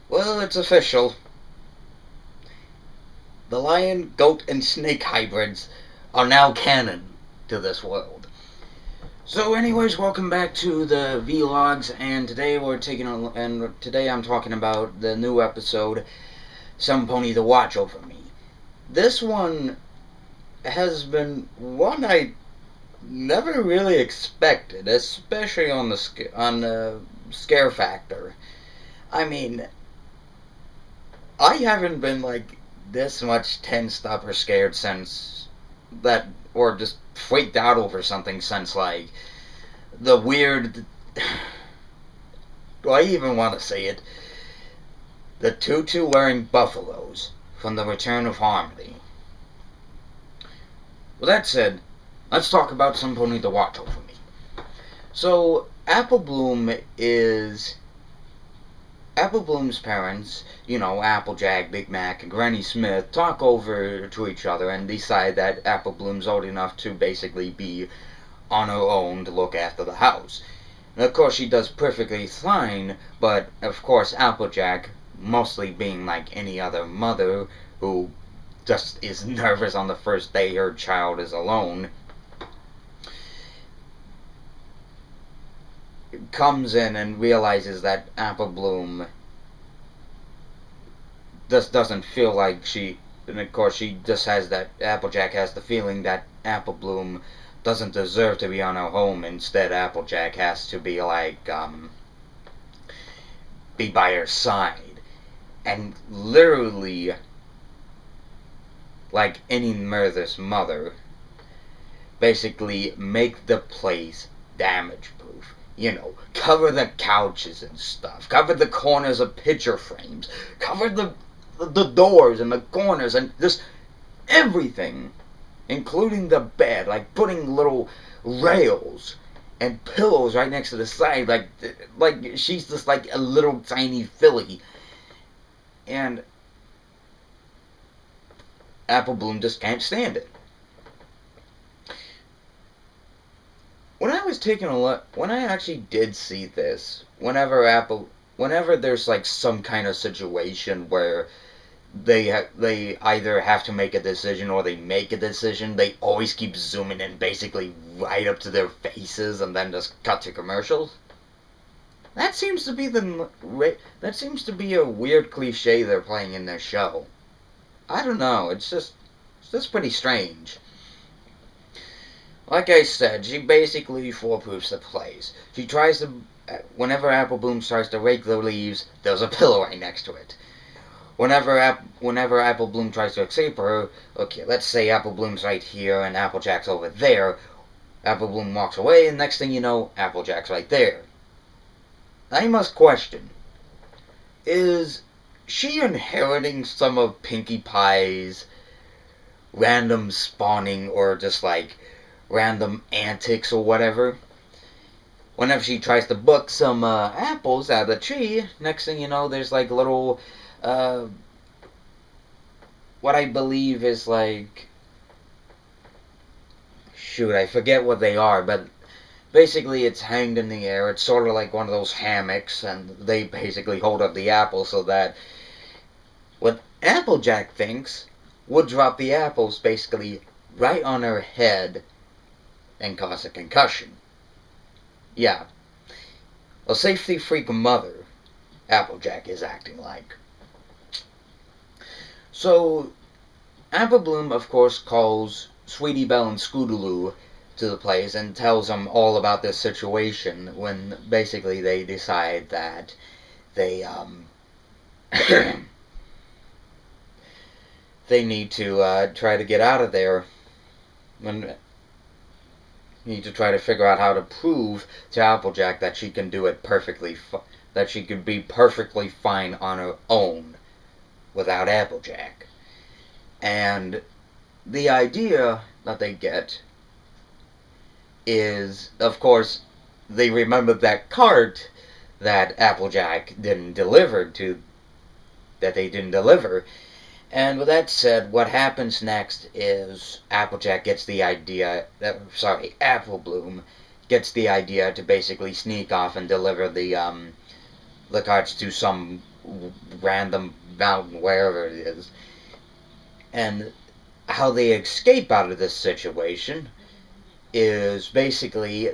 Well, it's official. The lion, goat, and snake hybrids are now canon to this world. So, anyways, welcome back to the Vlogs, and today I'm talking about the new episode, Some Pony to Watch Over Me. This one has been one I never really expected, especially on the scare factor. I mean, I haven't been like this much tensed up or scared since that, or just freaked out over something since like the weird. Do I even want to say it? The tutu wearing buffaloes from the Return of Harmony. With that said, let's talk about Some Pony to Watch Over Me. So, Apple Bloom's parents, Applejack, Big Mac, and Granny Smith, talk over to each other and decide that Apple Bloom's old enough to basically be on her own to look after the house. And of course, she does perfectly fine, but of course, Applejack, mostly being like any other mother who just is nervous on the first day her child is alone, comes in and realizes that Apple Bloom just doesn't feel like she. And of course, she just has that. Applejack has the feeling that Apple Bloom doesn't deserve to be on her home. Instead, Applejack has to be like, be by her side. And literally, like any murderous mother, basically make the place damage proof. Cover the couches and stuff. Cover the corners of picture frames. Cover the doors and the corners and just everything, including the bed. Like putting little rails and pillows right next to the side, like she's just like a little tiny filly. And Apple Bloom just can't stand it. When I actually did see this, whenever there's like some kind of situation where they either have to make a decision or they make a decision, they always keep zooming in basically right up to their faces and then just cut to commercials. That seems to be a weird cliche they're playing in their show. I don't know. It's just pretty strange. Like I said, she basically foolproofs the place. Whenever Apple Bloom starts to rake the leaves, there's a pillow right next to it. Whenever Apple Bloom tries to escape her, okay, let's say Apple Bloom's right here and Applejack's over there. Apple Bloom walks away, and next thing you know, Applejack's right there. I must question, is she inheriting some of Pinkie Pie's random spawning or just like random antics or whatever? Whenever she tries to buck some apples out of the tree, next thing you know, there's like little, what I believe is like, shoot, I forget what they are, but basically it's hanged in the air. It's sort of like one of those hammocks, and they basically hold up the apple so that what Applejack thinks would drop the apples basically right on her head and cause a concussion. Yeah, a safety freak mother Applejack is acting like. So, Apple Bloom, of course, calls Sweetie Belle and Scootaloo to the place and tells them all about this situation when basically they decide that they, they need to try to get out of there. Need to try to figure out how to prove to Applejack that she can do it that she could be perfectly fine on her own without Applejack. And the idea that they get is, of course, they remember that cart that they didn't deliver. And with that said, what happens next is Apple Bloom gets the idea to basically sneak off and deliver the carts to some random mountain, wherever it is. And how they escape out of this situation is basically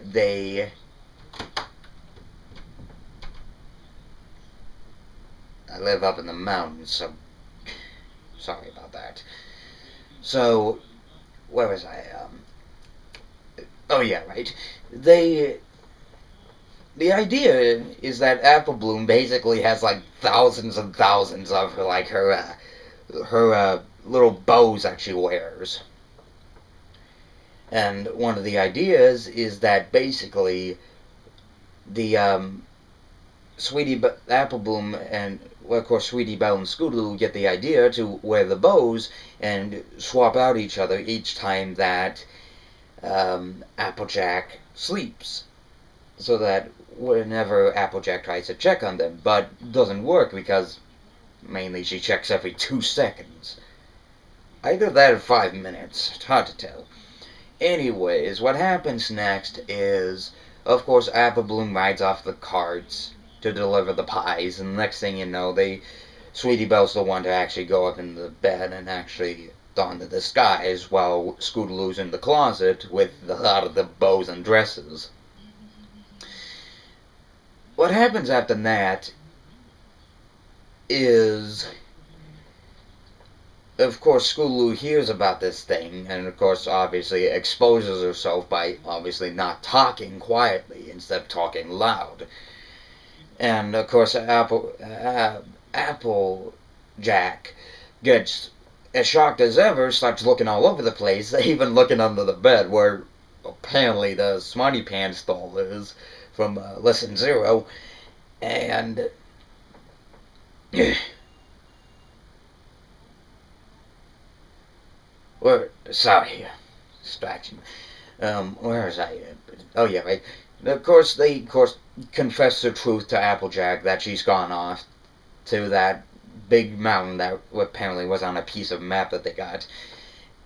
I live up in the mountains, so sorry about that. So, where was I? Oh yeah, right. The idea is that Apple Bloom basically has like thousands and thousands of her little bows that she wears. And one of the ideas is that basically the Apple Bloom and, well, of course, Sweetie Belle and Scootaloo get the idea to wear the bows and swap out each other each time that Applejack sleeps. So that whenever Applejack tries to check on them, but doesn't work because mainly she checks every 2 seconds. Either that or 5 minutes. It's hard to tell. Anyways, what happens next is, of course, Apple Bloom rides off the carts to deliver the pies, and the next thing you know, Sweetie Belle's the one to actually go up in the bed and actually don the disguise, while Scootaloo's in the closet with a lot of the bows and dresses. What happens after that is, of course, Scootaloo hears about this thing, and of course, obviously, exposes herself by obviously not talking quietly instead of talking loud. And of course, Applejack gets as shocked as ever, starts looking all over the place, even looking under the bed where apparently the Smarty Pants doll is from Lesson 0. And sorry, distraction. Where was I? Oh yeah, right. Of course, they confess the truth to Applejack that she's gone off to that big mountain that apparently was on a piece of map that they got.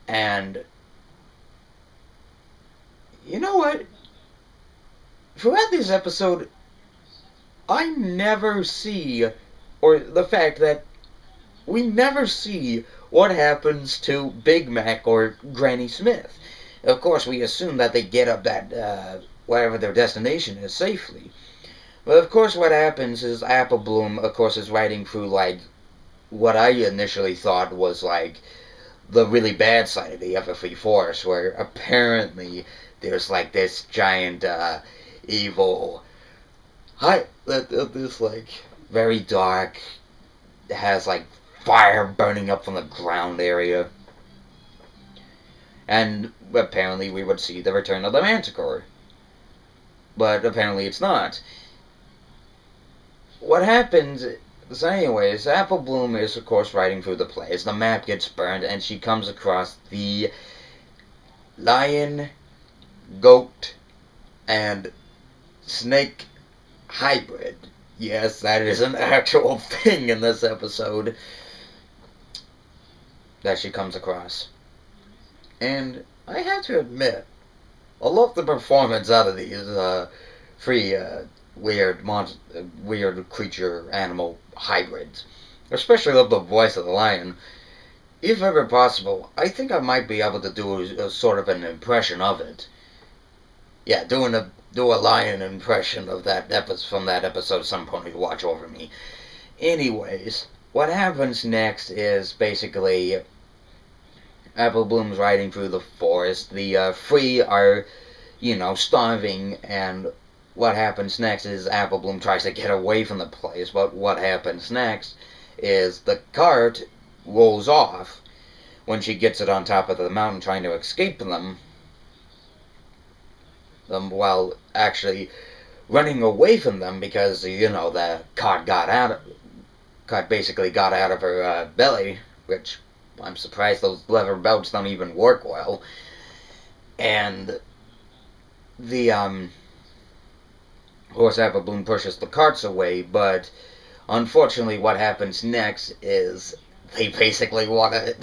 And you know what? Throughout this episode, I never see, or the fact that we never see what happens to Big Mac or Granny Smith. Of course, we assume that they get up that wherever their destination is safely. But of course, what happens is Apple Bloom, of course, is riding through like what I initially thought was like the really bad side of the Everfree Forest, where apparently there's like this giant evil this like very dark, has like fire burning up from the ground area. And apparently we would see the return of the Manticore. But apparently it's not. What happens, so anyways, Apple Bloom is of course riding through the place. The map gets burned and she comes across the lion, goat, and snake hybrid. Yes, that is an actual thing in this episode that she comes across. And I have to admit, I love the performance out of these three weird creature animal hybrids. Especially love the voice of the lion. If ever possible, I think I might be able to do a sort of an impression of it. Yeah, do a lion impression of that episode, from that episode. Some point you watch over me. Anyways, what happens next is basically Apple Bloom's riding through the forest. The Free are, starving, and what happens next is Apple Bloom tries to get away from the place, but what happens next is the cart rolls off when she gets it on top of the mountain trying to escape them, while actually running away from them because, the cart basically got out of her belly, which I'm surprised those leather belts don't even work well. And of course, Apple Bloom pushes the carts away, but unfortunately what happens next is they basically want to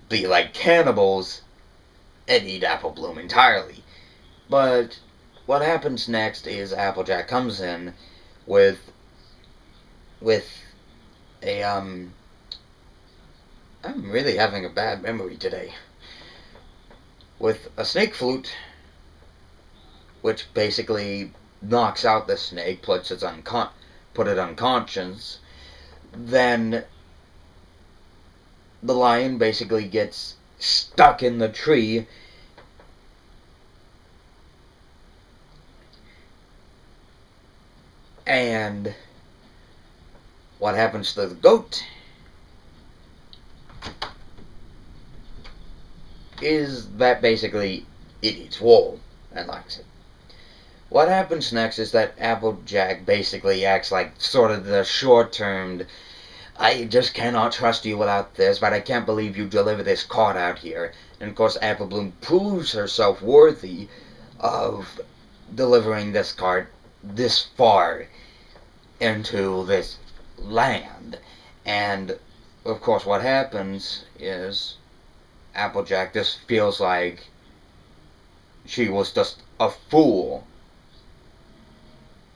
be like cannibals and eat Apple Bloom entirely. But what happens next is Applejack comes in with with a, I'm really having a bad memory today. With a snake flute, which basically knocks out the snake, put it unconscious, then the lion basically gets stuck in the tree, and what happens to the goat is that basically it eats wool and likes it. What happens next is that Applejack basically acts like sort of the short-termed, I just cannot trust you without this, but I can't believe you deliver this card out here. And of course Apple Bloom proves herself worthy of delivering this card this far into this land. And of course what happens is Applejack just feels like she was just a fool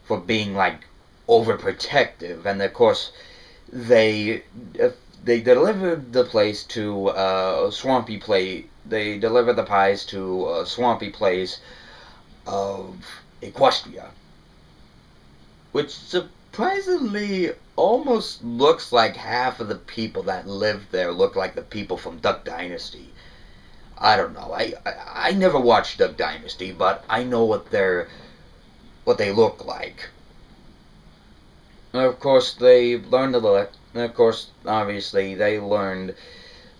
for being like overprotective, and of course they delivered the place to a swampy place. They delivered the pies to a swampy place of Equestria, which surprisingly almost looks like half of the people that live there look like the people from Duck Dynasty. I don't know. I never watched Duck Dynasty, but I know what they look like. And of course, they learned obviously, they learned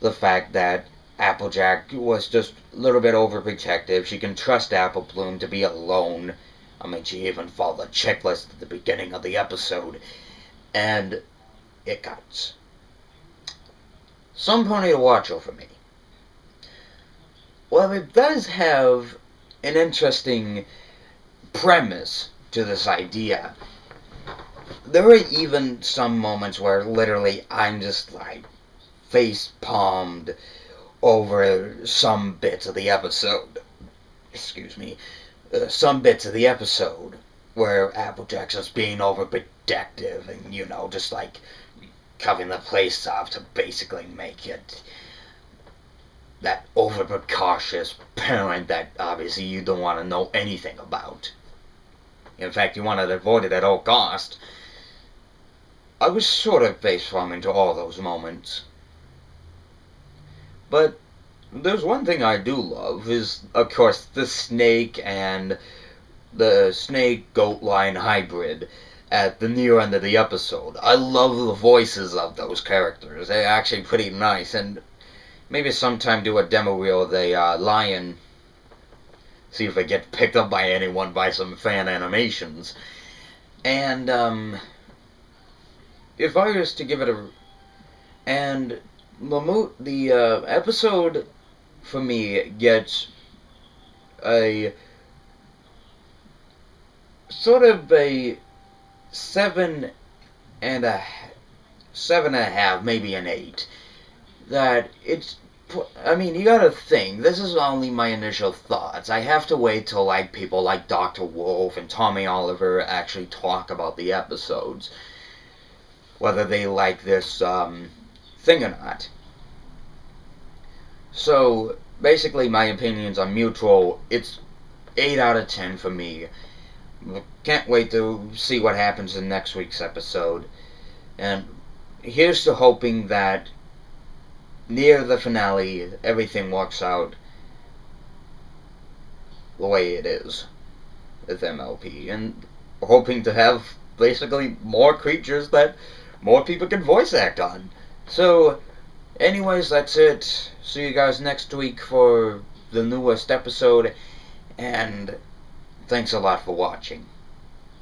the fact that Applejack was just a little bit overprotective. She can trust Apple Bloom to be alone. I mean, she even followed the checklist at the beginning of the episode. And it got some pony to watch over me. Well, it does have an interesting premise to this idea. There are even some moments where literally I'm just like face palmed over some bits of the episode. Excuse me. Some bits of the episode where Applejack's just being overprotective and, you know, just like covering the place up to basically make it that over-precautious parent that obviously you don't want to know anything about. In fact, you want to avoid it at all cost. I was sort of face-palming to all those moments. But there's one thing I do love is, of course, the snake and the snake-goat-lion hybrid at the near end of the episode. I love the voices of those characters. They're actually pretty nice, and maybe sometime do a demo reel of the lion. See if it gets picked up by anyone by some fan animations. And, if I was to give it a... And the episode, for me, gets a sort of a 7.5, maybe an 8. That it's... I mean, you gotta think, this is only my initial thoughts. I have to wait till, like, people like Dr. Wolf and Tommy Oliver actually talk about the episodes. Whether they like this, thing or not. So, basically, my opinions are mutual. It's 8 out of 10 for me. Can't wait to see what happens in next week's episode. And here's to hoping that near the finale, everything works out the way it is with MLP, and hoping to have basically more creatures that more people can voice act on. So, anyways, that's it. See you guys next week for the newest episode, and thanks a lot for watching.